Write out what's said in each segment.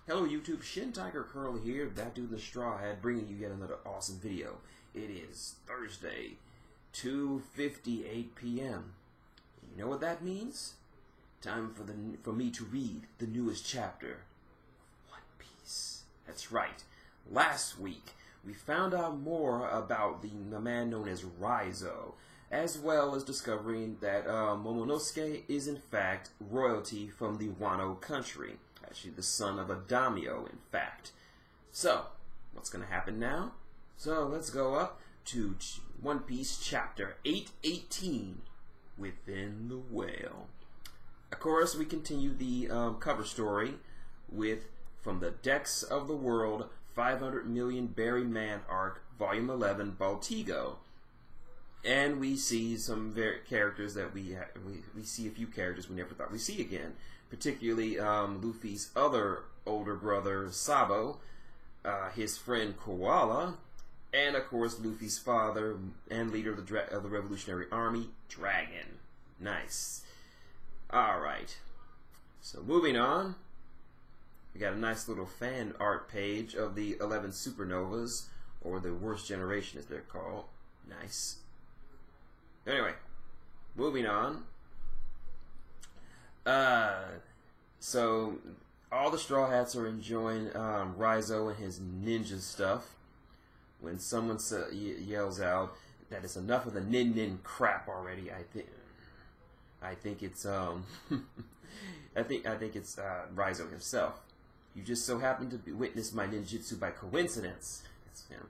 Hello YouTube, Shintigercurl here, that dude in the straw hat, bringing you yet another awesome video. It is Thursday, 2:58 p.m. You know what that means? Time for me to read the newest chapter, One Piece. That's right. Last week, we found out more about the man known as Raizo, as well as discovering that Momonosuke is in fact royalty from the Wano country. Actually, the son of a daimyo, in fact. So, what's going to happen now? So, let's go up to One Piece chapter 818, Within the Whale. Of course, we continue the cover story with From the Decks of the World, 500 Million Berry Man Arc, Volume 11, Baltigo. And we see some characters that we see a few characters we never thought we'd see again. Particularly Luffy's other older brother, Sabo, his friend Koala, and of course Luffy's father and leader of the Revolutionary Army, Dragon. Nice. Alright. So moving on, we got a nice little fan art page of the 11 supernovas, or the worst generation as they're called. Nice. Anyway, moving on. So all the Straw Hats are enjoying Raizo and his ninja stuff when someone yells out that it's enough of the nin crap already. I think it's I think it's Raizo himself. You just so happen to witness my ninjutsu by coincidence. That's him.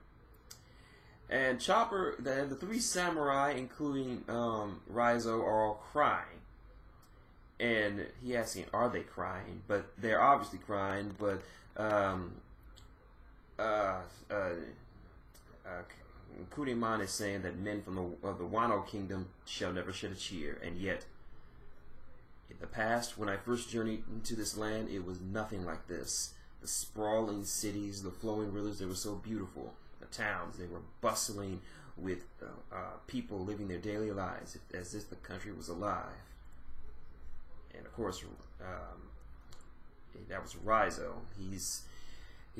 And Chopper, the three samurai, including Raizo, are all crying. And he asking, are they crying? But they're obviously crying. But Kuriman is saying that men from the Wano Kingdom shall never shed a tear. And yet, in the past, when I first journeyed into this land, it was nothing like this. The sprawling cities, the flowing rivers, they were so beautiful. The towns, they were bustling with people living their daily lives as if the country was alive. And of course, that was Raizo. He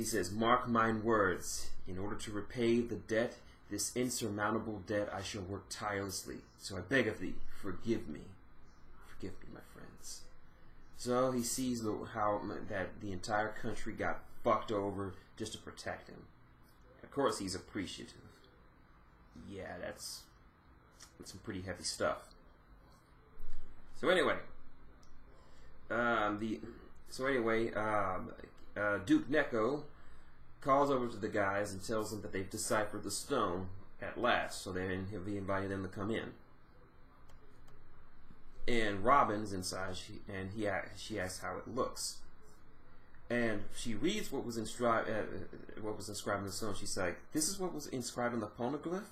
says, "Mark mine words. In order to repay the debt, this insurmountable debt, I shall work tirelessly. So I beg of thee, forgive me. Forgive me, my friends." So he sees how that the entire country got fucked over just to protect him. Of course, he's appreciative. Yeah, that's some pretty heavy stuff. So anyway, Duke Neko calls over to the guys and tells them that they've deciphered the stone at last. So he'll be inviting them to come in. And Robin's inside, she asks how it looks. And she reads what was inscribed in the stone. She's like, "This is what was inscribed in the poneglyph.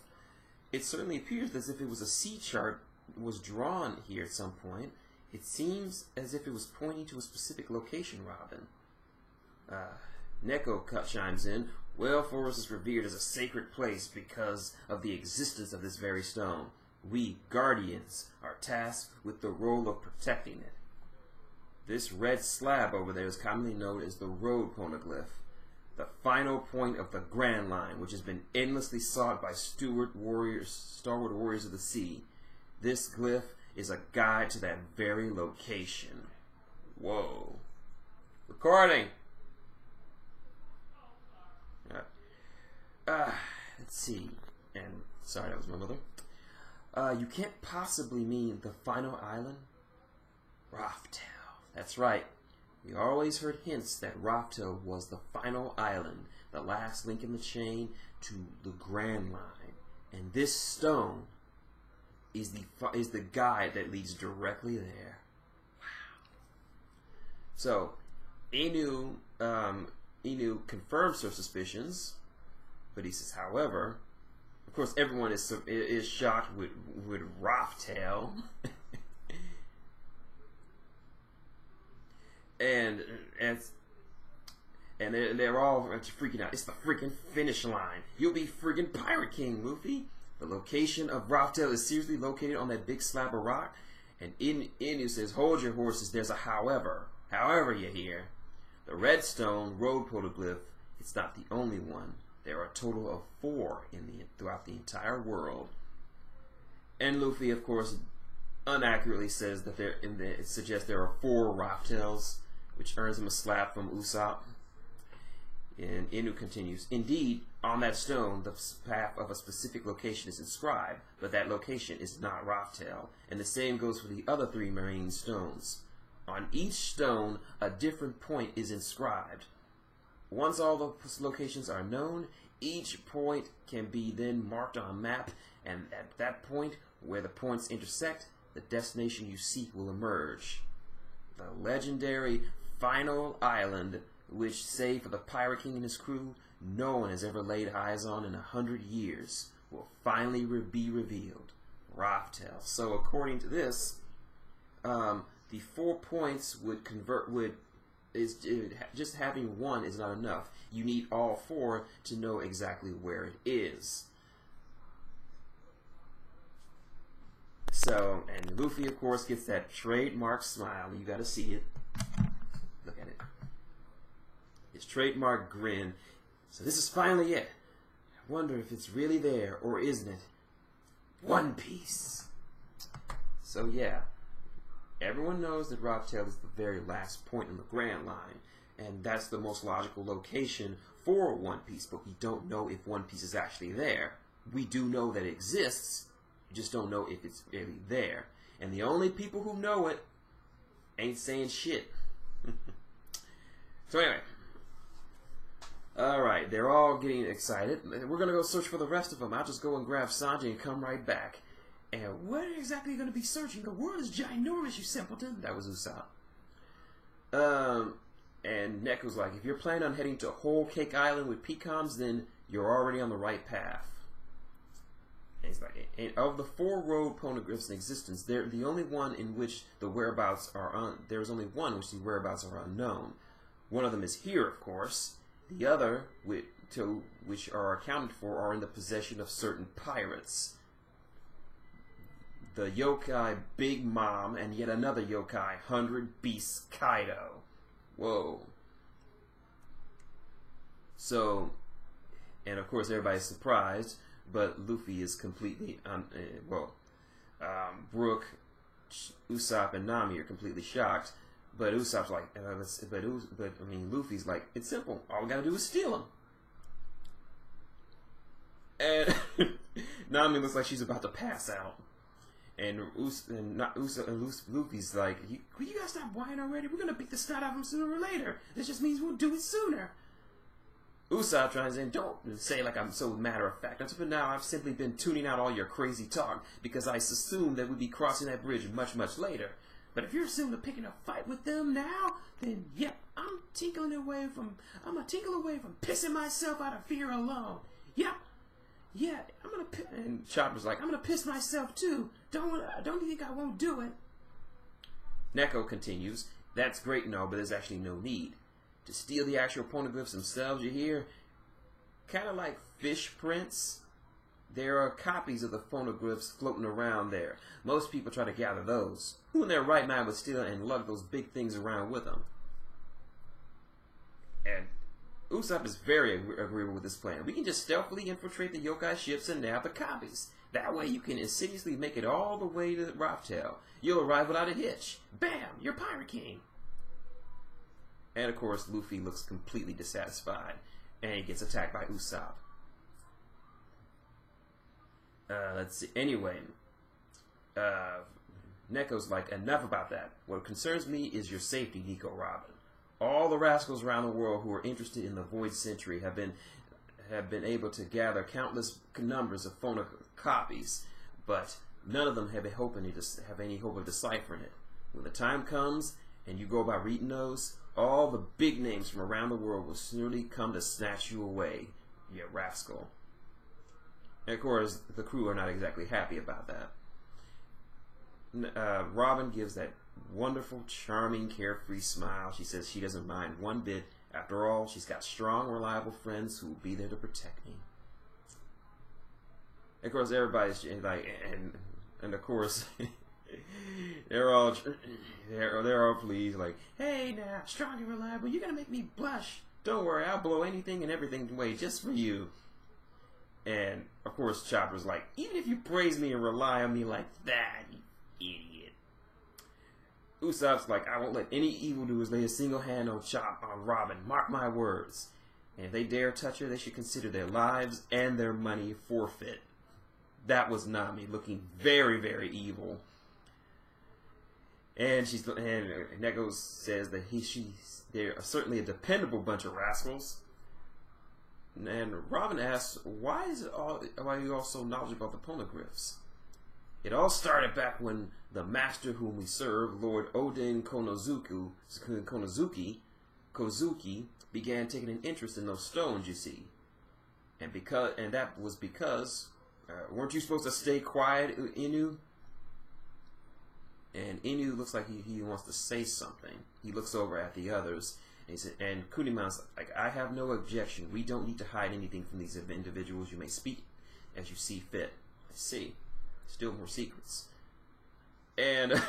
It certainly appears as if it was a sea chart was drawn here at some point. It seems as if it was pointing to a specific location, Robin." Neko chimes in, "Well, Forest is revered as a sacred place because of the existence of this very stone. We, Guardians, are tasked with the role of protecting it. This red slab over there is commonly known as the Road Poneglyph, the final point of the Grand Line, which has been endlessly sought by stalwart warriors of the sea. This glyph is a guide to that very location." Whoa. Recording. Let's see. And sorry, that was my mother. You can't possibly mean the final island? Raftel. That's right. We always heard hints that Raftel was the final island, the last link in the chain to the Grand Line. And this stone is the guide that leads directly there. Wow. So, Inu confirms her suspicions, but he says, however, of course, everyone is shocked with Raftel. and they're all freaking out. It's the freaking finish line. You'll be freaking Pirate King, Luffy. The location of Raftel is seriously located on that big slab of rock. And Inu says, "Hold your horses. There's a however. However, you hear. The redstone road poneglyph, it's not the only one. There are a total of 4 throughout the entire world. And Luffy, of course, unaccurately says that it suggests there are 4 Raftails, which earns him a slap from Usopp. And Inu continues, indeed, on that stone, the path of a specific location is inscribed, but that location is not Raftail, and the same goes for the other 3 marine stones. On each stone, a different point is inscribed. Once all the locations are known, each point can be then marked on a map, and at that point, where the points intersect, the destination you seek will emerge. The legendary Final Island, which, save for the Pirate King and his crew, no one has ever laid eyes on in 100 years, will finally be revealed. Raftail. So according to this, the 4 points just having 1 is not enough. You need all 4 to know exactly where it is. So, and Luffy, of course, gets that trademark smile. You gotta see it. Look at it. His trademark grin. So this is finally it. I wonder if it's really there, or isn't it? One Piece. So yeah, everyone knows that Raftail is the very last point in the Grand Line, and that's the most logical location for One Piece, but we don't know if One Piece is actually there. We do know that it exists, you just don't know if it's really there. And the only people who know it ain't saying shit. So anyway, alright, they're all getting excited. We're going to go search for the rest of them. I'll just go and grab Sanji and come right back. And what exactly are you going to be searching? The world is ginormous, you simpleton. That was Usopp. And Neko's like, if you're planning on heading to Whole Cake Island with Pecans, then you're already on the right path. And he's like, and of the 4 road poneglyphs in existence, they're the only one in which the whereabouts are there's only one in which the whereabouts are unknown. One of them is here, of course. The other, which are accounted for, are in the possession of certain pirates. The yokai Big Mom, and yet another yokai, 100 Beasts Kaido. Whoa. So, and of course everybody's surprised, but Luffy is completely, Brook, Usopp, and Nami are completely shocked. But Usopp's like, Luffy's like, it's simple. All we gotta do is steal him. And Nami looks like she's about to pass out. And Luffy's like, you guys stop whining already? We're gonna beat the snot out of him sooner or later. This just means we'll do it sooner. Usopp tries in, don't say like I'm so matter of fact. Until now, I've simply been tuning out all your crazy talk because I assumed that we'd be crossing that bridge much, much later. But if you're assuming to picking a fight with them now, then yep, I'm a tinkle away from pissing myself out of fear alone. Yep. Yeah, I'm gonna and Chopper's like, I'm gonna piss myself too. Don't you think I won't do it? Neko continues, that's great and all, but there's actually no need. To steal the actual poneglyphs themselves, you hear? Kinda like fish prints. There are copies of the poneglyphs floating around there. Most people try to gather those. Who in their right mind would steal and lug those big things around with them? And Usopp is very agreeable with this plan. We can just stealthily infiltrate the yokai ships and nab the copies. That way you can insidiously make it all the way to Raftail. You'll arrive without a hitch. Bam! You're Pirate King! And of course, Luffy looks completely dissatisfied. And he gets attacked by Usopp. Let's see. Anyway, Neko's like, enough about that. What concerns me is your safety, Nico Robin. All the rascals around the world who are interested in the Void Century have been able to gather countless numbers of copies, but none of them have any hope of deciphering it. When the time comes and you go about reading those, all the big names from around the world will surely come to snatch you away, you rascal. And of course, the crew are not exactly happy about that. Robin gives that wonderful, charming, carefree smile. She says she doesn't mind one bit. After all, she's got strong, reliable friends who will be there to protect me. Of course, everybody's like, and of course, they're all pleased, like, hey now, strong and reliable, you're gonna make me blush. Don't worry, I'll blow anything and everything away just for you. And of course, Chopper's like, even if you praise me and rely on me like that, you idiot. Usopp's like, I won't let any evildoers lay a single hand on Robin. Mark my words. And if they dare touch her, they should consider their lives and their money forfeit. That was Nami, looking very, very evil. And Neko says that they're certainly a dependable bunch of rascals. And Robin asks, why are you all so knowledgeable about the poneglphs? It all started back when the master whom we serve, Lord Oden Kozuki, began taking an interest in those stones, you see. And that was because, weren't you supposed to stay quiet, Inu? And Inu looks like he wants to say something. He looks over at the others. And Kuniman's like, I have no objection. We don't need to hide anything from these individuals. You may speak as you see fit. I see. Still more secrets. And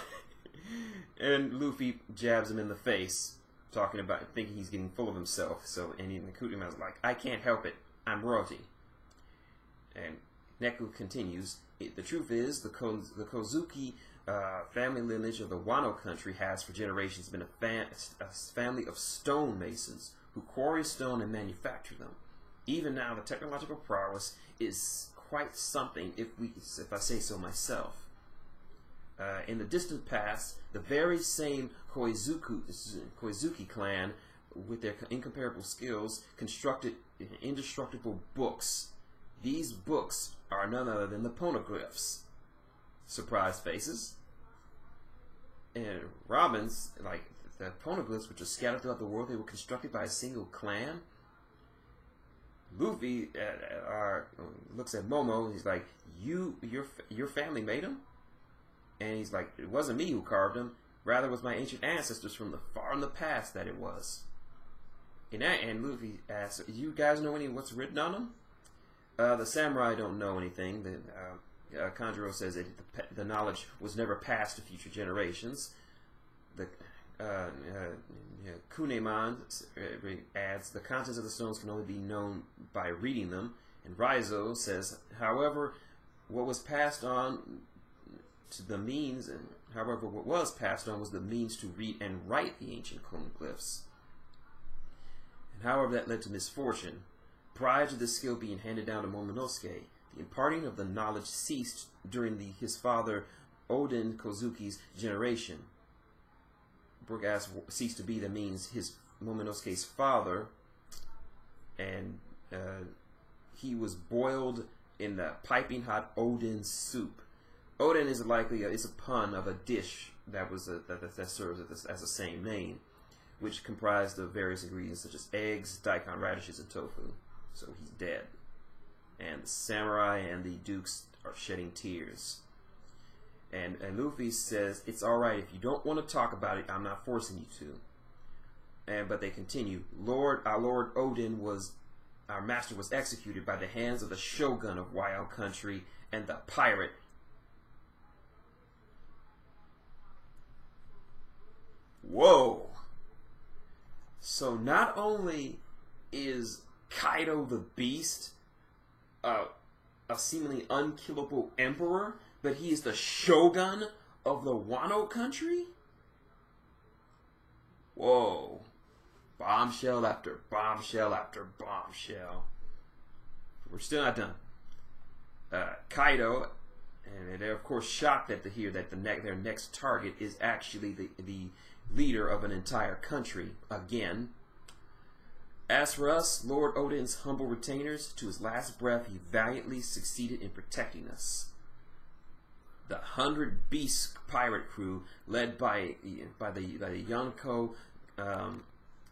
and Luffy jabs him in the face, thinking he's getting full of himself. And Kuniman's like, I can't help it. I'm royalty. And Neku continues, the truth is, the Kozuki family lineage of the Wano country has for generations been a family of stonemasons who quarry stone and manufacture them. Even now, the technological prowess is quite something, if I say so myself. In the distant past, the very same Koizuki clan, with their incomparable skills, constructed indestructible books. These books are none other than the poneglphs. Surprise faces. And Robin's, like, the poneglphs, which are scattered throughout the world, they were constructed by a single clan. Luffy looks at Momo, and he's like, your family made them? And he's like, it wasn't me who carved them. Rather, it was my ancient ancestors from the far in the past that it was. And Luffy asks, you guys know what's written on them? The samurai don't know anything. Kanjuro says that the knowledge was never passed to future generations. Kuneman adds, the contents of the stones can only be known by reading them. And Raizo says, however, what was passed on was the means to read and write the ancient poneglphs. And however, that led to misfortune. Prior to this skill being handed down to Momonosuke, the imparting of the knowledge ceased during his father Oden Kozuki's generation. Brook asks, ceased to be, that means his Momonosuke's father, and he was boiled in the piping hot Oden soup. Oden is likely it's a pun of a dish that serves as the same name, which comprised of various ingredients such as eggs, daikon radishes, and tofu. So he's dead. And the samurai and the dukes are shedding tears. And Luffy says, it's alright, if you don't want to talk about it, I'm not forcing you to. But they continue, our Lord Oden our master was executed by the hands of the shogun of Wano country and the pirate. Whoa! So not only is Kaido the Beast a seemingly unkillable emperor, but he is the shogun of the Wano country? Whoa. Bombshell after bombshell after bombshell. We're still not done. Kaido, and they're of course shocked to hear that their next target is actually the leader of an entire country again. As for us, Lord Oden's humble retainers, to his last breath, he valiantly succeeded in protecting us. The 100 Beast pirate crew, led by the Yonko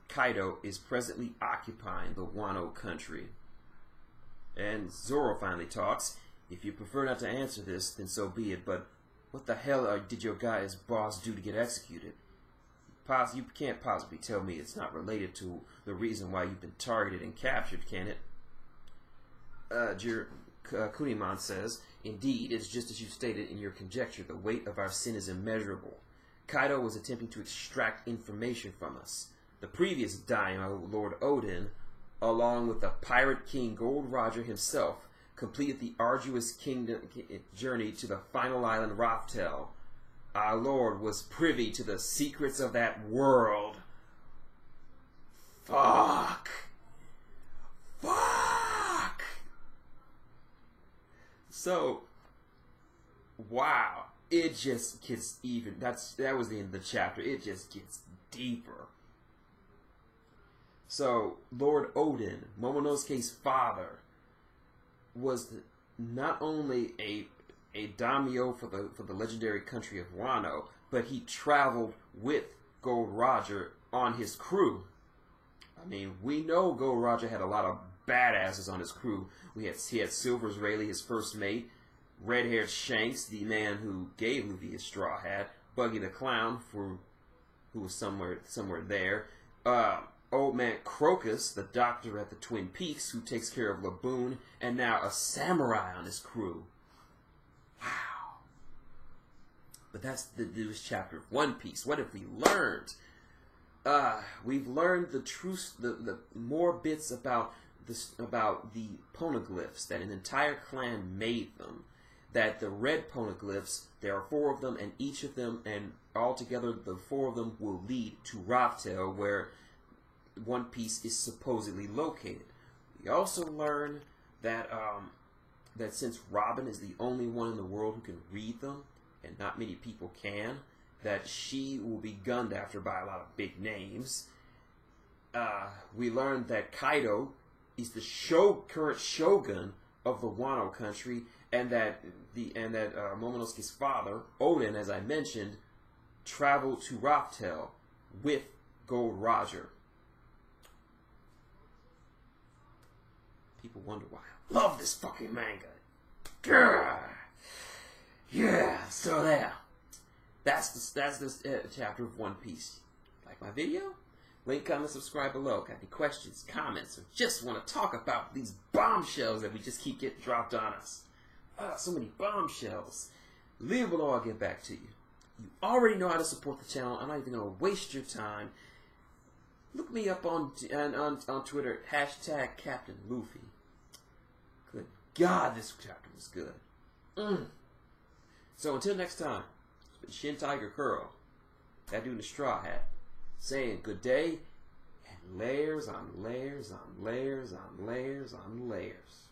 Kaido, is presently occupying the Wano country. And Zoro finally talks. If you prefer not to answer this, then so be it, but what the hell did your guy's boss do to get executed? You can't possibly tell me it's not related to the reason why you've been targeted and captured, can it? Kuniman says, Indeed, it's just as you stated in your conjecture. The weight of our sin is immeasurable. Kaido was attempting to extract information from us. The previous daimyo, Lord Oden, along with the pirate king Gold Roger himself, completed the arduous kingdom journey to the final island Raftel. Our Lord was privy to the secrets of that world. Fuck. Fuck. So, wow. It just gets even. That was the end of the chapter. It just gets deeper. So, Lord Oden, Momonosuke's father, was not only a daimyo for the legendary country of Wano, but he traveled with Gold Roger on his crew. I mean, we know Gold Roger had a lot of badasses on his crew. He had Silver's Rayleigh, his first mate, red-haired Shanks, the man who gave Luffy his straw hat, Buggy the Clown, who was somewhere there, Old Man Crocus, the doctor at the Twin Peaks, who takes care of Laboon, and now a samurai on his crew. Wow. But that's the newest chapter of One Piece. What have we learned? We've learned the truth, the more bits about the poneglyphs, that an entire clan made them. That the red poneglyphs, there are 4 of them, and each of them, and altogether the 4 of them will lead to Raftel, where One Piece is supposedly located. We also learn that that since Robin is the only one in the world who can read them, and not many people can, that she will be gunned after by a lot of big names. We learned that Kaido is the current shogun of the Wano country, and that Momonosuke's father, Oden, as I mentioned, traveled to Raftel with Gold Roger. People wonder why I love this fucking manga. Grr. Yeah, so there. That's this chapter of One Piece. Like my video? Link, comment, subscribe below. Got any questions, comments, or just want to talk about these bombshells that we just keep getting dropped on us? So many bombshells. Leave below, I'll get back to you. You already know how to support the channel. I'm not even going to waste your time. Look me up on Twitter at #CaptainLuffy. Good God, this chapter was good. So until next time, it's been Shintigercurl, that dude in the straw hat, saying good day, and layers on layers on layers on layers on layers.